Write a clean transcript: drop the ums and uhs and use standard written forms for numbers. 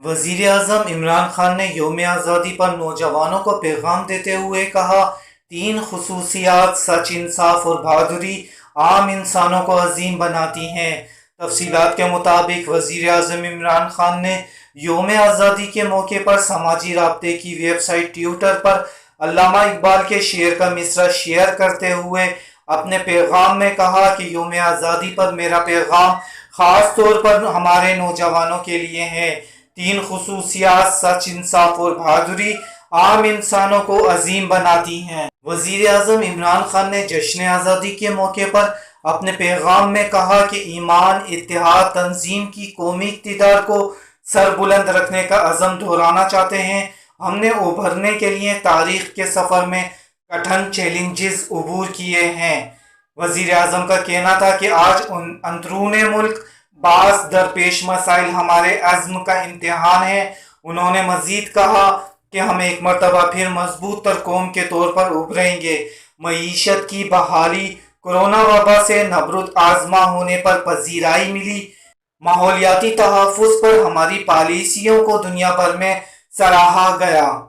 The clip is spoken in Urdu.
وزیر اعظم عمران خان نے یوم آزادی پر نوجوانوں کو پیغام دیتے ہوئے کہا، تین خصوصیات سچ، انصاف اور بہادری عام انسانوں کو عظیم بناتی ہیں۔ تفصیلات کے مطابق وزیر اعظم عمران خان نے یوم آزادی کے موقع پر سماجی رابطے کی ویب سائٹ ٹویٹر پر علامہ اقبال کے شعر کا مصرع شیئر کرتے ہوئے اپنے پیغام میں کہا کہ یوم آزادی پر میرا پیغام خاص طور پر ہمارے نوجوانوں کے لیے ہے۔ تین خصوصیات سچ، انصاف اور بہادری عام انسانوں کو عظیم بناتی ہیں۔ وزیر اعظم عمران خان نے جشن آزادی کے موقع پر اپنے پیغام میں کہا کہ ایمان، اتحاد، تنظیم کی قومی اقتدار کو سربلند رکھنے کا عزم دہرانا چاہتے ہیں۔ ہم نے ابھرنے کے لیے تاریخ کے سفر میں کٹھن چیلنجز عبور کیے ہیں۔ وزیر اعظم کا کہنا تھا کہ آج اندرون ملک بعض درپیش مسائل ہمارے عزم کا امتحان ہیں۔ انہوں نے مزید کہا کہ ہم ایک مرتبہ پھر مضبوط تر قوم کے طور پر ابھریں گے۔ معیشت کی بحالی، کورونا وبا سے نبرد آزما ہونے پر پذیرائی ملی، ماحولیاتی تحفظ پر ہماری پالیسیوں کو دنیا بھر میں سراہا گیا۔